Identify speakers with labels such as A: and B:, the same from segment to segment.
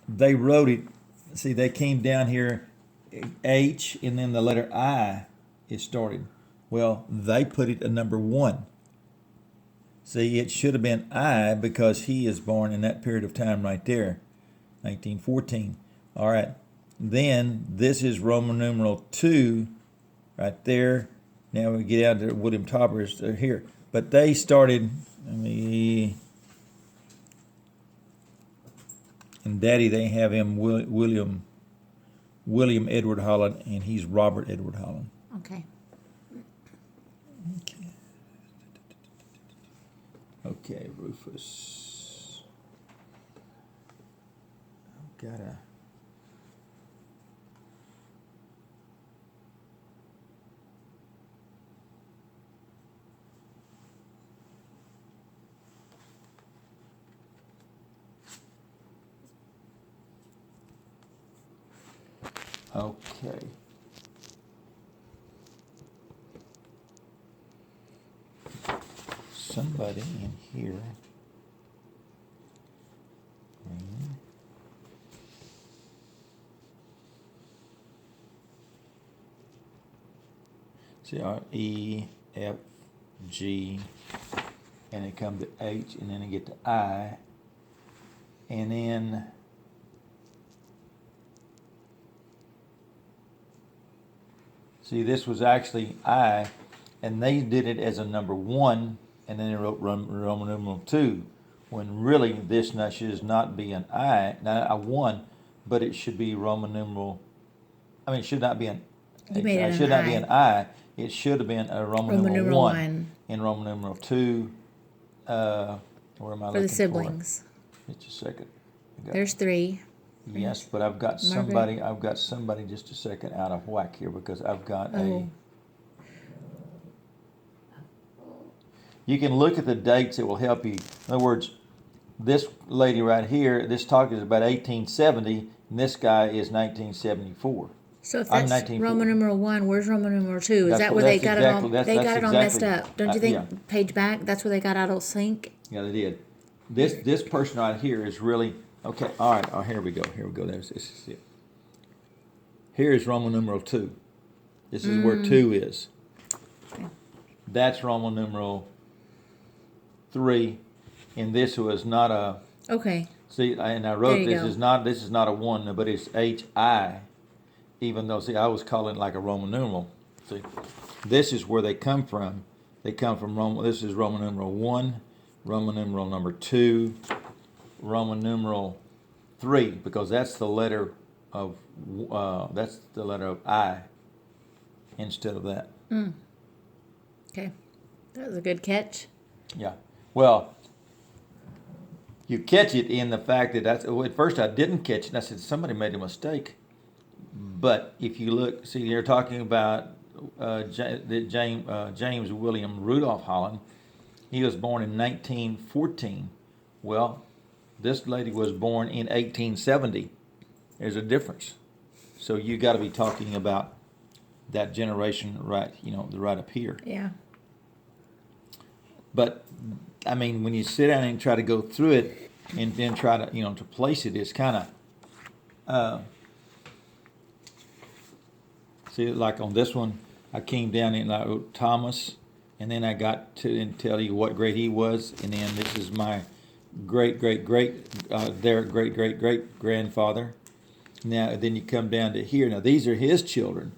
A: they wrote it. See, they came down here, H, and then the letter I is started. Well, they put it a number 1. See, it should have been I because he is born in that period of time right there, 1914. All right. Then this is Roman numeral 2 right there. Now we get out to William Tauber's here. But they started, and Daddy, they have him William Edward Holland, and he's Robert Edward Holland.
B: Okay.
A: Okay, Rufus. I've gotta. Okay. Somebody in here. See, R, E, F, G, and it come to H, and then they get to I, and then see, this was actually I, and they did it as a number 1, and then they wrote Roman numeral 2, when really this should not be an I, not a 1, but it should be Roman numeral. I mean, it should not be an. It should not be an I. It should have been a Roman numeral 1 and Roman numeral 2. Where am I looking for?
B: For the siblings.
A: Just a second.
B: There's 3.
A: Yes, but I've got somebody. I've got somebody just a second out of whack here because I've got a. You can look at the dates; it will help you. In other words, this lady right here, this talk is about 1870, and this guy is 1974.
B: So if that's Roman numeral 1, where's Roman numeral 2? Is that where they got it all? They got it all messed up, don't you think?
A: Yeah.
B: Page back, that's where they got out of sync.
A: Yeah, they did. This person right here is really okay. All right. Oh, here we go. This is it. Here is Roman numeral 2. This is where 2 is.
B: Okay.
A: That's Roman numeral 3, and this was not a.
B: Okay.
A: See, and I wrote this is not a 1, but it's H-I. Even though, see, I was calling it like a Roman numeral. See, this is where they come from. They come from Roman. This is Roman numeral 1, Roman numeral number 2, Roman numeral 3, because that's the letter of I instead of that.
B: Okay. That was a good catch.
A: Yeah. Well, you catch it in the fact that at first I didn't catch it, and I said somebody made a mistake. But if you look, see, you're talking about James William Rudolph Holland. He was born in 1914. Well, this lady was born in 1870. There's a difference. So you got to be talking about that generation right up here.
B: Yeah.
A: But I mean, when you sit down and try to go through it and then try to to place it, it's kind of. See, like on this one, I came down and I wrote Thomas, and then I got to tell you what grade he was, and then this is my great grandfather. Now, then you come down to here. Now, these are his children,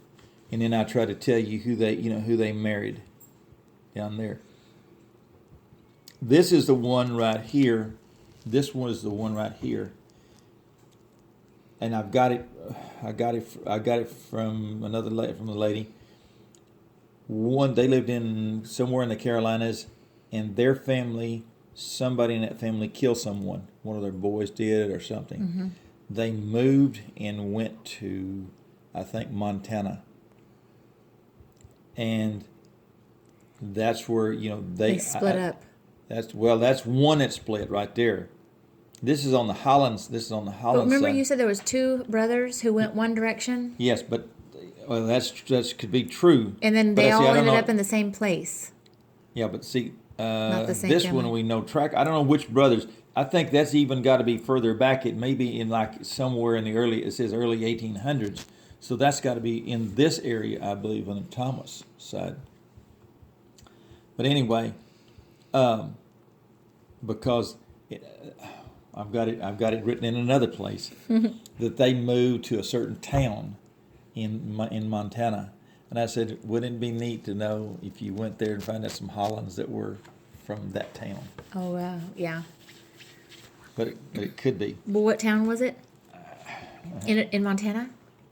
A: and then I try to tell you who they married down there. This is the one right here. This one is the one right here. And I got it from a lady. They lived in somewhere in the Carolinas, and their family, somebody in that family killed someone. One of their boys did or something. Mm-hmm. They moved and went to, I think, Montana. And that's where they
B: split up.
A: That's one that split right there. This is on the Hollands. But
B: remember,
A: side.
B: You said there was 2 brothers who went one direction.
A: Yes, but that could be true.
B: And then they all ended up in the same place.
A: Yeah, but see,
B: Not the same
A: this
B: family.
A: one we know track. I don't know which brothers. I think that's even got to be further back. It may be in like somewhere in the it says early 1800s. So that's got to be in this area, I believe, on the Thomas side. But anyway, because I've got it written in another place that they moved to a certain town in Montana. And I said, wouldn't it be neat to know if you went there and find out some Hollands that were from that town?
B: Oh, wow. Yeah.
A: But it could be.
B: Well, what town was it? In Montana?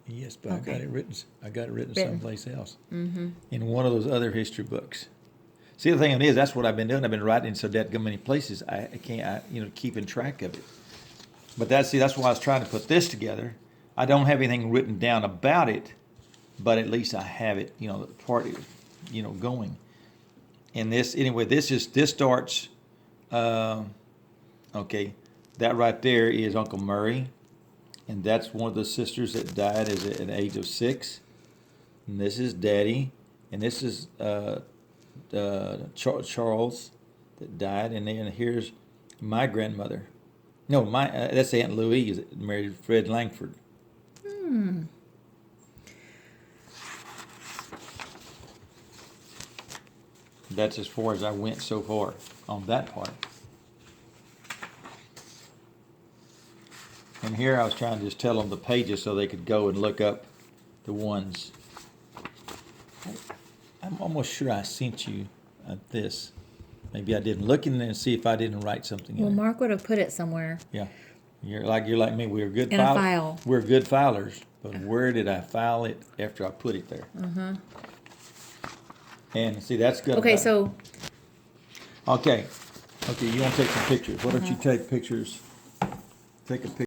A: Yes, but
B: Okay.
A: I got it written someplace else. Mm-hmm. In one of those other history books. See, the thing is, that's what I've been doing. I've been writing in so many places. I can't, keeping track of it. But that's why I was trying to put this together. I don't have anything written down about it, but at least I have it, the part, going. And this starts, okay, that right there is Uncle Murray, and that's one of the sisters that died at the age of 6. And this is Daddy, and this is Charles that died, and then here's my grandmother. No, that's Aunt Louise that married Fred Langford. That's as far as I went so far on that part. And here I was trying to just tell them the pages so they could go and look up the ones. I'm almost sure I sent you this. Maybe I didn't. Look in there and see if I didn't write something in
B: Well,
A: there.
B: Mark would have put it somewhere.
A: Yeah. You're like me. We're good
B: In a file.
A: We're good filers. But where did I file it after I put it there? Mm-hmm. And see, that's good.
B: Okay, so.
A: Okay, you want to take some pictures. Why don't you take pictures? Take a picture.